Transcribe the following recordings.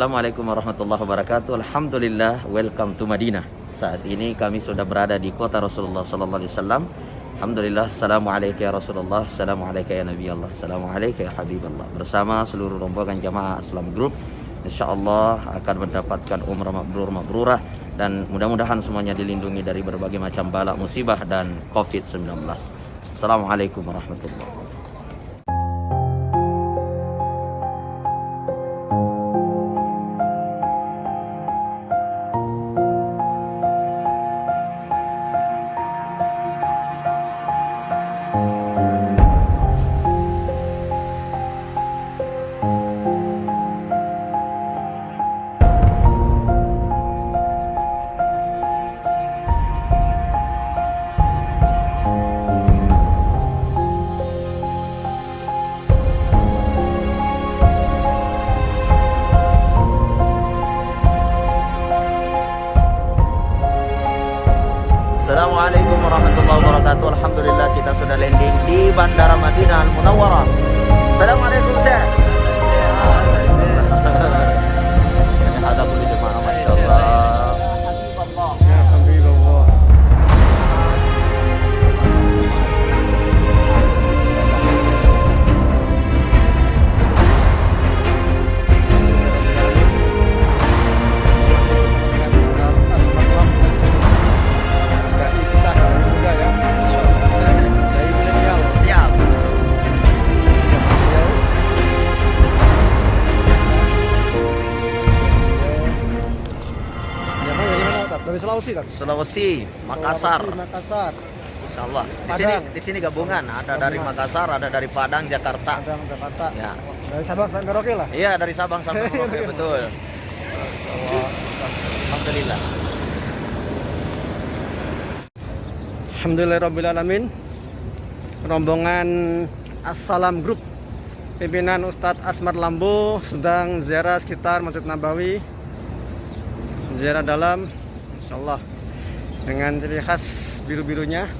Assalamualaikum warahmatullahi wabarakatuh. Alhamdulillah, welcome to Madinah. Saat ini kami sudah berada di kota Rasulullah sallallahu alaihi wasallam. Alhamdulillah, assalamualaikum ya Rasulullah, assalamualaikum ya Nabi Allah, assalamualaikum ya Habiballah. Bersama seluruh rombongan jamaah Islam Group, insyaallah akan mendapatkan umrah mabrurah dan mudah-mudahan semuanya dilindungi dari berbagai macam bala musibah dan COVID-19. Assalamualaikum warahmatullahi wabarakatuh. Assalamualaikum warahmatullahi wabarakatuh. Alhamdulillah kita sudah landing di Bandara Madinah Al Munawwarah. Assalamualaikum Syekh. Ini ada puluh jemaah, masya Allah. Ya Habibullah. Siap. Dari Sulawesi kan? Sulawesi, Makassar. Sulawesi, Makassar. Insyaallah. Padang. Di sini gabungan, ada dari Makassar, ada dari Padang, Jakarta. Padang, Jakarta. Ya. Dari Sabang sampai Merauke lah. Iya, dari Sabang sampai Merauke, betul. Alhamdulillah. Alhamdulillahirrabbilalamin. Rombongan Assalam Group pimpinan Ustadz Asmar Lambo sedang ziarah sekitar Masjid Nabawi, ziarah dalam, insyaallah dengan ciri khas biru-birunya.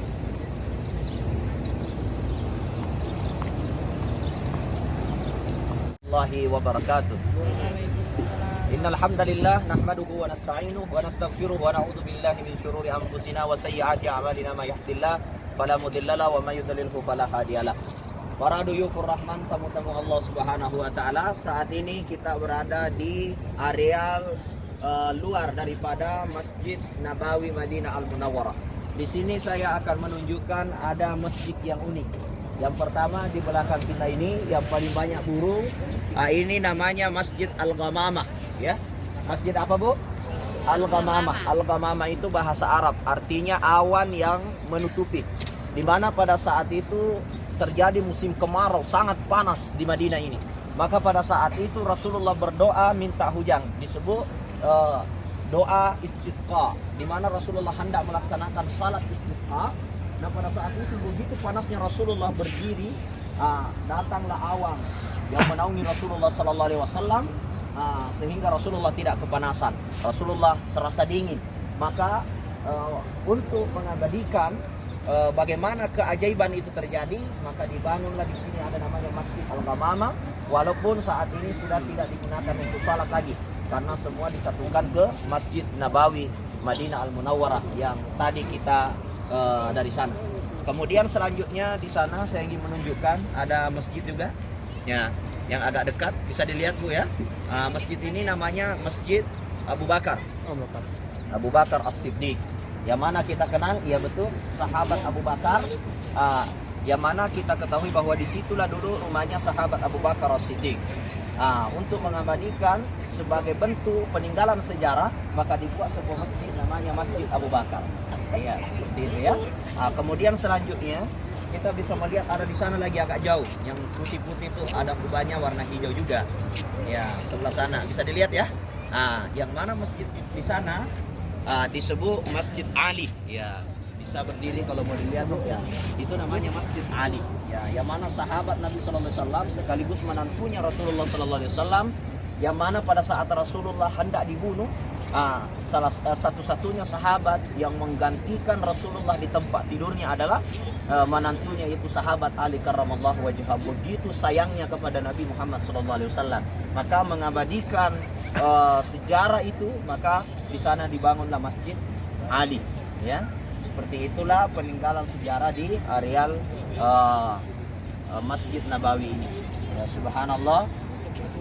Warahmatullahi wabarakatuh. Innal hamdalillah nahmaduhu wa nasta'inuhu wa nastaghfiruh wa na'udzu billahi min shururi anfusina wa sayyiati a'malina may yahdihillahu fala mudhillalah wa may yudlilhu fala hadiyalah. Para duyufur rahman, tamu-tamu Allah Subhanahu wa taala, saat ini kita berada di areal luar daripada Masjid Nabawi Madinah Al Munawwarah. Di sini saya akan menunjukkan ada masjid yang unik. Yang pertama di belakang kita ini yang paling banyak burung. Ini namanya Masjid Al-Ghamamah, ya. Masjid apa, Bu? Al-Ghamamah. Al-Ghamamah itu bahasa Arab, artinya awan yang menutupi. Di mana pada saat itu terjadi musim kemarau sangat panas di Madinah ini. Maka pada saat itu Rasulullah berdoa minta hujan, disebut doa istisqa, di mana Rasulullah hendak melaksanakan salat istisqa. Nah pada saat itu begitu panasnya Rasulullah berdiri, datanglah awan yang menaungi Rasulullah Sallallahu Alaihi Wasallam, sehingga Rasulullah tidak kepanasan. Rasulullah terasa dingin. Maka untuk mengabadikan bagaimana keajaiban itu terjadi, maka dibangunlah di sini ada namanya Masjid Al-Ghamamah. Walaupun saat ini sudah tidak digunakan untuk salat lagi, karena semua disatukan ke Masjid Nabawi Madinah Al Munawwarah yang tadi kita dari sana. Kemudian selanjutnya di sana saya ingin menunjukkan ada masjid juga, ya, yang agak dekat bisa dilihat, Bu, ya. Masjid ini namanya Masjid Abu Bakar. Oh, Bapak. Abu Bakar As-Siddiq. Yang mana kita kenal, iya betul, sahabat Abu Bakar. Yang mana kita ketahui bahwa disitulah dulu rumahnya sahabat Abu Bakar As-Siddiq. Untuk mengabadikan sebagai bentuk peninggalan sejarah, maka dibuat sebuah masjid namanya Masjid Abu Bakar. Ya, seperti itu ya. Kemudian selanjutnya kita bisa melihat ada di sana lagi agak jauh, yang putih-putih itu ada kubahnya warna hijau juga. Ya, sebelah sana bisa dilihat ya. Yang mana masjid di sana disebut Masjid Ali. Ya, bisa berdiri kalau mau dilihat, ya. Itu namanya Masjid Ali. Ya, yang mana sahabat Nabi Sallallahu Alaihi Wasallam sekaligus menantunya Rasulullah Sallallahu Alaihi Wasallam, yang mana pada saat Rasulullah hendak dibunuh, satu-satunya sahabat yang menggantikan Rasulullah di tempat tidurnya adalah menantunya, itu sahabat Ali karramallahu wajhah. Begitu sayangnya kepada Nabi Muhammad SAW, maka mengabadikan sejarah itu, maka di sana dibangunlah Masjid Ali, ya. Seperti itulah peninggalan sejarah di areal Masjid Nabawi ini. Ya, subhanallah.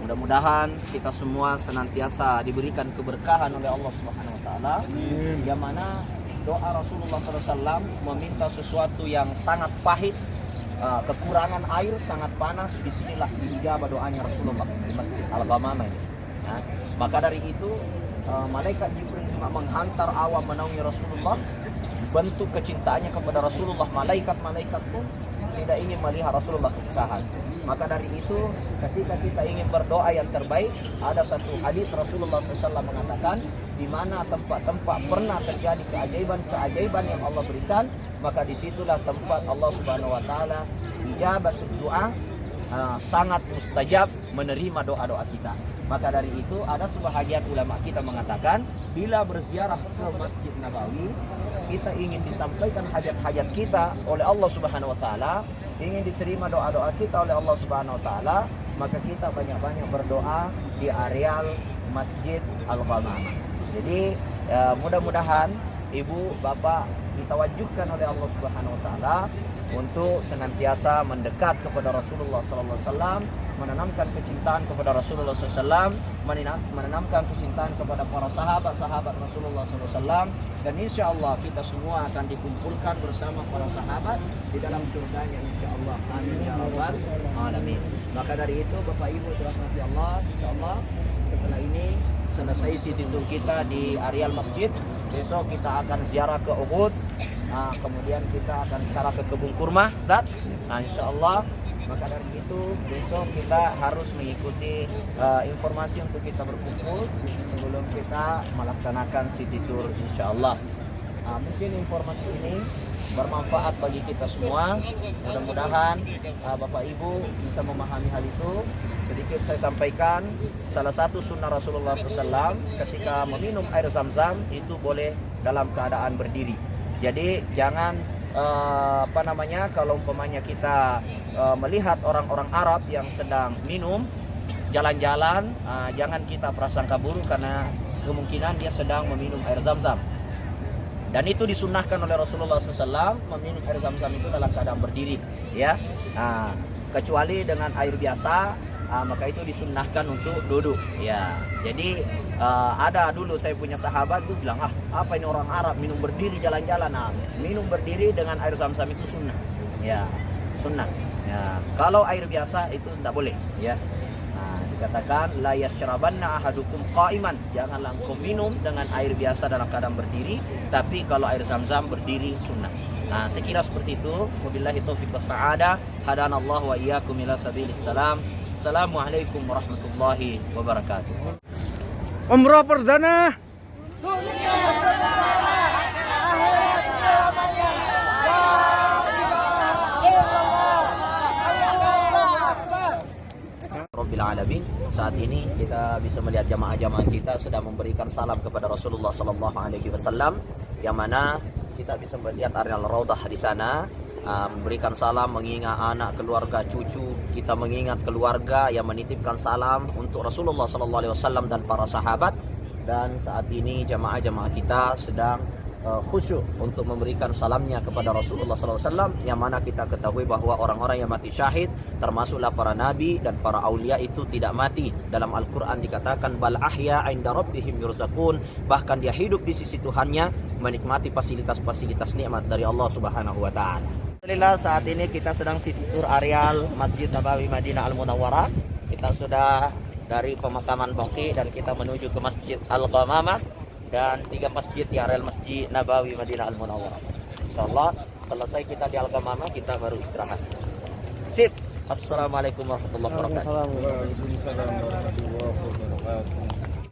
Mudah-mudahan kita semua senantiasa diberikan keberkahan oleh Allah Subhanahu wa taala. Yang mana doa Rasulullah SAW meminta sesuatu yang sangat pahit, kekurangan air, sangat panas. Disinilah diijabah doanya Rasulullah di Masjid Al-Ghamamah ini. Ya. Maka dari itu malaikat Jibril menghantar awan menaungi Rasulullah. Bentuk kecintaannya kepada Rasulullah, malaikat-malaikat pun tidak ingin melihat Rasulullah kesusahan. Maka dari itu ketika kita ingin berdoa yang terbaik, ada satu hadis Rasulullah SAW mengatakan, di mana tempat-tempat pernah terjadi keajaiban-keajaiban yang Allah berikan, maka disitulah tempat Allah Subhanahu Wa Taala ijabatul doa, sangat mustajab menerima doa-doa kita. Maka dari itu ada sebahagian ulama kita mengatakan, bila berziarah ke Masjid Nabawi, kita ingin disampaikan hajat-hajat kita oleh Allah Subhanahu wa taala, ingin diterima doa-doa kita oleh Allah Subhanahu wa taala, maka kita banyak-banyak berdoa di areal Masjid Al-Ghamamah. Jadi mudah-mudahan ibu, bapak ditawajuhkan oleh Allah Subhanahu wa taala untuk senantiasa mendekat kepada Rasulullah sallallahu alaihi wasallam, menanamkan kecintaan kepada Rasulullah SAW, menanamkan kecintaan kepada para sahabat-sahabat Rasulullah SAW, dan insya Allah kita semua akan dikumpulkan bersama para sahabat di dalam surganya insya Allah. Amin ya rabbal alamin. Maka dari itu Bapak Ibu dirahmati Allah, insya Allah setelah ini selesai siti tour kita di areal masjid, besok kita akan ziarah ke Uhud. Kemudian kita akan ziarah ke kebun kurma, Ustaz. Insya Allah. Maka dari itu besok kita harus mengikuti informasi untuk kita berkumpul sebelum kita melaksanakan city tour insya Allah. Mungkin informasi ini bermanfaat bagi kita semua. Mudah-mudahan Bapak Ibu bisa memahami hal itu. Sedikit saya sampaikan, salah satu sunnah Rasulullah SAW ketika meminum air zam-zam itu boleh dalam keadaan berdiri. Jadi jangan kalau umpamanya kita melihat orang-orang Arab yang sedang minum jalan-jalan, jangan kita prasangka buruk karena kemungkinan dia sedang meminum air zam-zam. Dan itu disunnahkan oleh Rasulullah SAW, meminum air zam-zam itu dalam keadaan berdiri, ya. Kecuali dengan air biasa, maka itu disunnahkan untuk duduk, ya. Jadi ada dulu saya punya sahabat tuh bilang, apa ini orang Arab minum berdiri jalan-jalan. Minum berdiri dengan air zam-zam itu sunnah, ya, sunnah. Ya. Kalau air biasa itu tidak boleh, ya. Dikatakan la yashrabanna ahadukum qa'iman, janganlah engkau minum dengan air biasa dalam keadaan berdiri, tapi kalau air zam-zam berdiri sunnah. Saya kira seperti itu. Wabillahi taufiq was-sa'adah. Hadanallahu wa iyyakum ila sabilis salam. Assalamualaikum warahmatullahi wabarakatuh. Umrah perdana. Dunia sementara, akhirat selamanya. La ilaha illallah. Allahu akbar. Rabbil alamin. Saat ini kita bisa melihat jamaah-jamaah kita sedang memberikan salam kepada Rasulullah sallallahu alaihi wasallam, yang mana kita bisa melihat areal Raudhah di sana, memberikan salam, mengingat anak, keluarga, cucu. Kita mengingat keluarga yang menitipkan salam untuk Rasulullah sallallahu alaihi wasallam dan para sahabat. Dan saat ini jamaah-jamaah kita sedang khusyuk untuk memberikan salamnya kepada Rasulullah SAW, yang mana kita ketahui bahwa orang-orang yang mati syahid termasuklah para nabi dan para aulia itu tidak mati. Dalam Al-Quran dikatakan bal ahya inda rabbihim yurzaqun, bahkan dia hidup di sisi Tuhannya menikmati fasilitas-fasilitas nikmat dari Allah Subhanahu wa taala. Alhamdulillah, saat ini kita sedang city tour areal Masjid Nabawi Madinah Al-Munawwarah. Kita sudah dari pemakaman Baqi dan kita menuju ke Masjid Al-Ghamamah dan 3 masjid di areal Masjid Nabawi Madinah Al-Munawwarah. Insyaallah selesai kita di Al-Ghamamah kita baru istirahat. Sip. Assalamualaikum warahmatullahi wabarakatuh. Waalaikumsalam warahmatullahi wabarakatuh.